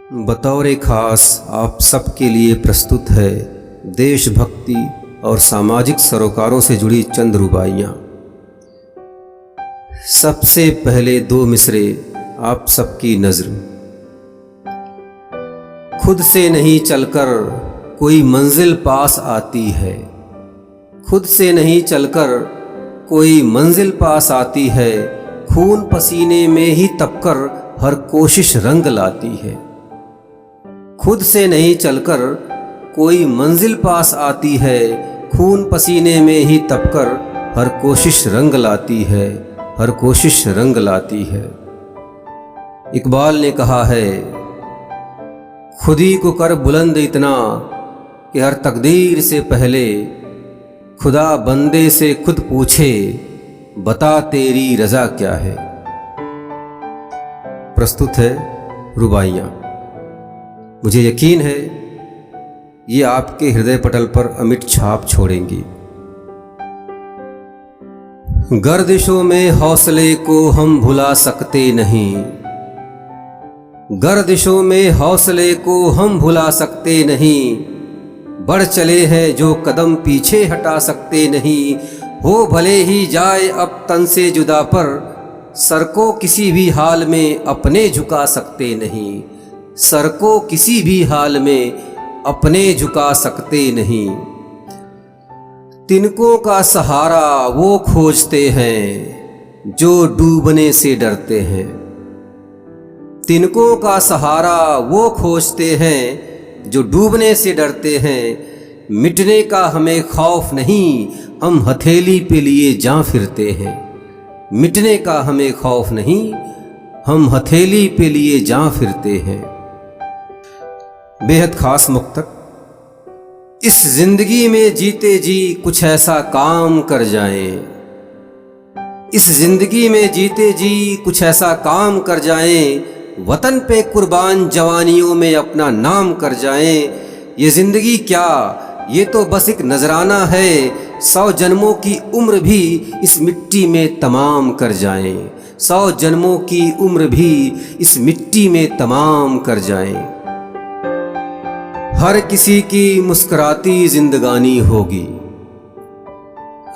बतौर खास आप सबके लिए प्रस्तुत है देशभक्ति और सामाजिक सरोकारों से जुड़ी चंद रुबाइयाँ। सबसे पहले दो मिसरे आप सबकी नज़र। खुद से नहीं चलकर कोई मंजिल पास आती है, खुद से नहीं चलकर कोई मंजिल पास आती है, खून पसीने में ही तपकर हर कोशिश रंग लाती है। खुद से नहीं चलकर कोई मंजिल पास आती है, खून पसीने में ही तपकर हर कोशिश रंग लाती है, हर कोशिश रंग लाती है। इकबाल ने कहा है, खुदी को कर बुलंद इतना कि हर तकदीर से पहले खुदा बंदे से खुद पूछे, बता तेरी रजा क्या है। प्रस्तुत है रुबाइयाँ। मुझे यकीन है ये आपके हृदय पटल पर अमिट छाप छोड़ेंगी। गर्दिशों में हौसले को हम भुला सकते नहीं, गर्दिशों में हौसले को हम भुला सकते नहीं, बढ़ चले हैं जो कदम पीछे हटा सकते नहीं। हो भले ही जाए अब तन से जुदा, पर सर को किसी भी हाल में अपने झुका सकते नहीं, सर को किसी भी हाल में अपने झुका सकते नहीं। तिनकों का सहारा वो खोजते हैं जो डूबने से डरते हैं, तिनकों का सहारा वो खोजते हैं जो डूबने से डरते हैं। मिटने का हमें खौफ नहीं, हम हथेली पे लिए जा फिरते हैं, मिटने का हमें खौफ नहीं, हम हथेली पे लिए जा फिरते हैं। बेहद खास मुक्तक। इस जिंदगी में जीते जी कुछ ऐसा काम कर जाएं, इस जिंदगी में जीते जी कुछ ऐसा काम कर जाएं, वतन पे कुर्बान जवानियों में अपना नाम कर जाएं। ये जिंदगी क्या, ये तो बस एक नजराना है, 100 जन्मों की उम्र भी इस मिट्टी में तमाम कर जाएं, 100 जन्मों की उम्र भी इस मिट्टी में तमाम कर जाएं। हर किसी की मुस्कुराती जिंदगानी होगी,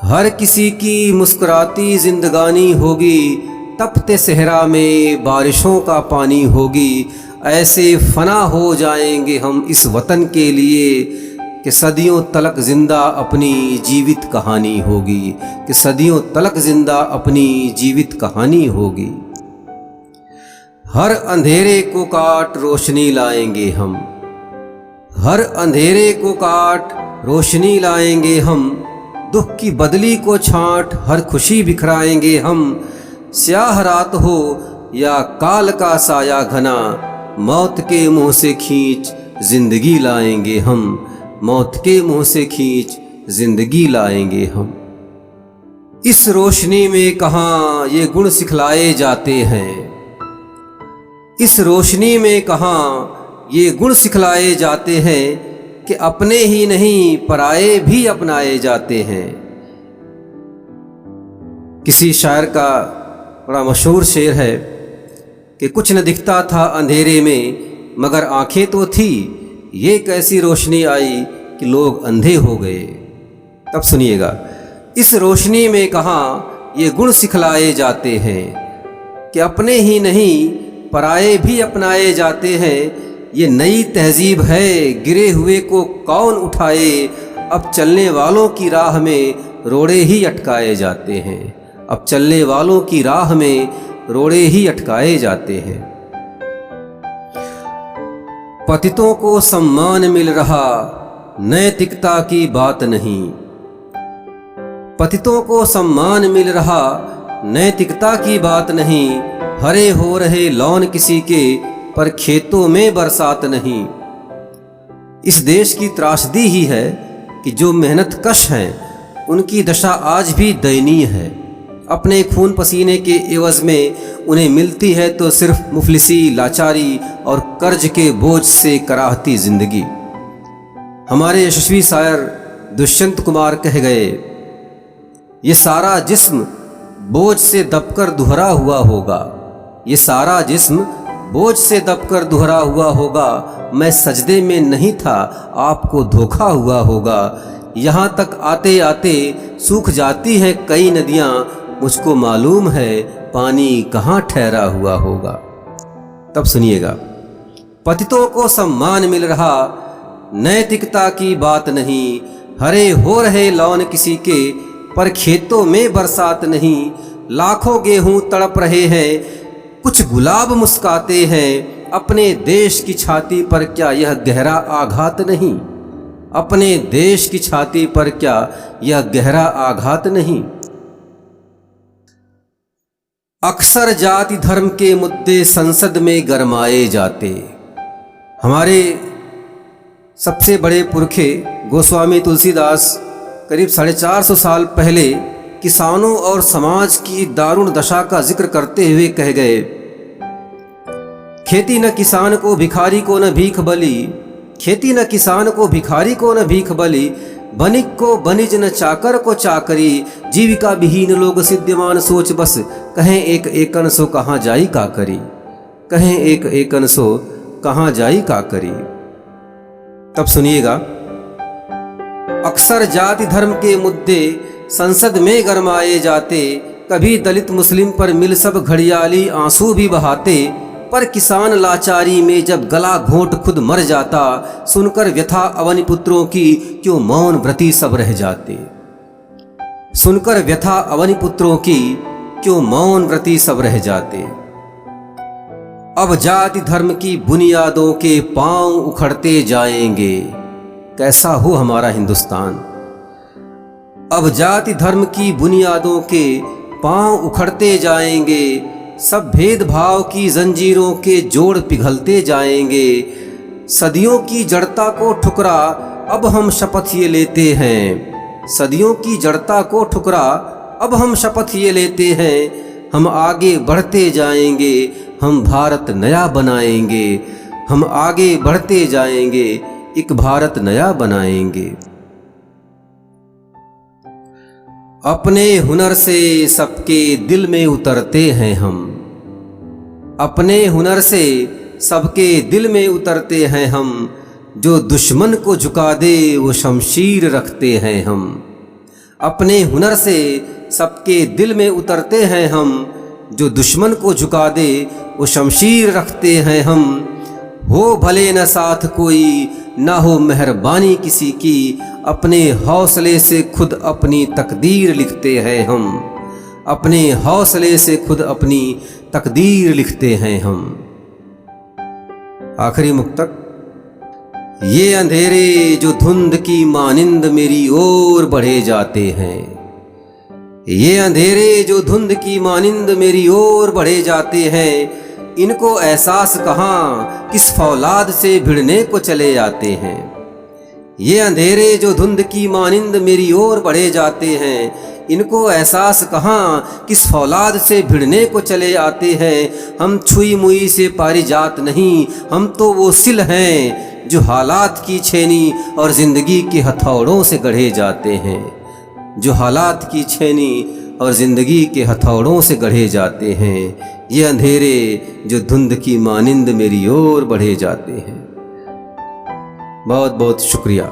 हर किसी की मुस्कुराती जिंदगानी होगी, तपते सहरा में बारिशों का पानी होगी। ऐसे फना हो जाएंगे हम इस वतन के लिए कि सदियों तलक जिंदा अपनी जीवित कहानी होगी, कि सदियों तलक जिंदा अपनी जीवित कहानी होगी। हर अंधेरे को काट रोशनी लाएंगे हम, हर अंधेरे को काट रोशनी लाएंगे हम, दुख की बदली को छांट हर खुशी बिखराएंगे हम। स्याह रात हो या काल का साया घना, मौत के मुंह से खींच जिंदगी लाएंगे हम, मौत के मुंह से खींच जिंदगी लाएंगे हम। इस रोशनी में कहाँ ये गुण सिखलाए जाते हैं, इस रोशनी में कहाँ ये गुण सिखलाए जाते हैं कि अपने ही नहीं पराए भी अपनाए जाते हैं। किसी शायर का बड़ा मशहूर शेर है कि कुछ न दिखता था अंधेरे में मगर आंखें तो थी, ये कैसी रोशनी आई कि लोग अंधे हो गए। तब सुनिएगा, इस रोशनी में कहाँ ये गुण सिखलाए जाते हैं कि अपने ही नहीं पराए भी अपनाए जाते हैं। ये नई तहजीब है, गिरे हुए को कौन उठाए, अब चलने वालों की राह में रोड़े ही अटकाए जाते हैं, अब चलने वालों की राह में रोड़े ही अटकाए जाते हैं। पतितों को सम्मान मिल रहा, नैतिकता की बात नहीं, पतितों को सम्मान मिल रहा, नैतिकता की बात नहीं। हरे हो रहे लौन किसी के, पर खेतों में बरसात नहीं। इस देश की त्रासदी ही है कि जो मेहनत कश हैं उनकी दशा आज भी दयनीय है। अपने खून पसीने के एवज में उन्हें मिलती है तो सिर्फ मुफलिसी, लाचारी और कर्ज के बोझ से कराहती जिंदगी। हमारे यशस्वी शायर दुष्यंत कुमार कह गए, ये सारा जिस्म बोझ से दबकर दुहरा हुआ होगा, ये सारा जिस्म बोझ से दबकर दोहरा हुआ होगा। मैं सजदे में नहीं था, आपको धोखा हुआ होगा। यहाँ तक आते आते सूख जाती हैं कई नदियाँ, मुझको मालूम है पानी कहाँ ठहरा हुआ होगा। तब सुनिएगा, पतितों को सम्मान मिल रहा, नैतिकता की बात नहीं। हरे हो रहे लौन किसी के, पर खेतों में बरसात नहीं। लाखों गेहूं तड़प रहे हैं, कुछ गुलाब मुस्काते हैं। अपने देश की छाती पर क्या यह गहरा आघात नहीं? अपने देश की छाती पर क्या यह गहरा आघात नहीं? अक्सर जाति धर्म के मुद्दे संसद में गरमाए जाते। हमारे सबसे बड़े पुरखे गोस्वामी तुलसीदास करीब 450 साल पहले किसानों और समाज की दारुण दशा का जिक्र करते हुए कह गए, खेती न किसान को भिखारी को न भीख बली, खेती न किसान को भिखारी को न भीख बली। बनिक को बनिज न चाकर को चाकरी, जीविका विहीन लोग सिद्धिमान सोच बस। कहें एक एकन सो कहाँ जाई का करी, कहें एक एकन सो कहाँ जाई का करी। तब सुनिएगा, अक्सर जाति धर्म के मुद्दे संसद में गरमाए जाते। कभी दलित मुस्लिम पर मिल सब घड़ियाली आंसू भी बहाते। पर किसान लाचारी में जब गला घोंट खुद मर जाता, सुनकर व्यथा अवनी पुत्रों की क्यों मौन व्रती सब रह जाते। सुनकर व्यथा अवनी पुत्रों की क्यों मौन व्रती सब रह जाते। अब जाति धर्म की बुनियादों के पांव उखड़ते जाएंगे, कैसा हो हमारा हिंदुस्तान। अब जाति धर्म की बुनियादों के पांव उखड़ते जाएंगे, सब भेदभाव की जंजीरों के जोड़ पिघलते जाएंगे। सदियों की जड़ता को ठुकरा अब हम शपथ ये लेते हैं, सदियों की जड़ता को ठुकरा अब हम शपथ ये लेते हैं। हम आगे बढ़ते जाएंगे, हम भारत नया बनाएंगे। हम आगे बढ़ते जाएंगे, एक भारत नया बनाएंगे। अपने हुनर से सबके दिल में उतरते हैं हम, अपने हुनर से सबके दिल में उतरते हैं हम। जो दुश्मन को झुका दे वो शमशीर रखते हैं हम। अपने हुनर से सबके दिल में उतरते हैं हम। जो दुश्मन को झुका दे वो शमशीर रखते हैं हम। हो भले न साथ कोई, ना हो मेहरबानी किसी की, अपने हौसले से खुद अपनी तकदीर लिखते हैं हम। अपने हौसले से खुद अपनी तकदीर लिखते हैं हम। आखिरी मुक्तक, ये अंधेरे जो धुंध की मानिंद मेरी ओर बढ़े जाते हैं। ये अंधेरे जो धुंध की मानिंद मेरी ओर बढ़े जाते हैं। इनको एहसास कहाँ किस फौलाद से भिड़ने को चले आते हैं। ये अंधेरे जो धुंध की मानिंद मेरी ओर बढ़े जाते हैं। इनको एहसास कहाँ किस फौलाद से भिड़ने को चले आते हैं। हम छुई मुई से पारिजात नहीं, हम तो वो सिल हैं जो हालात की छेनी और ज़िंदगी के हथौड़ों से गढ़े जाते हैं। जो हालात की छेनी और ज़िंदगी के हथौड़ों से गढ़े जाते हैं। ये अंधेरे जो धुंध की मानिंद मेरी ओर बढ़े जाते हैं। बहुत बहुत शुक्रिया।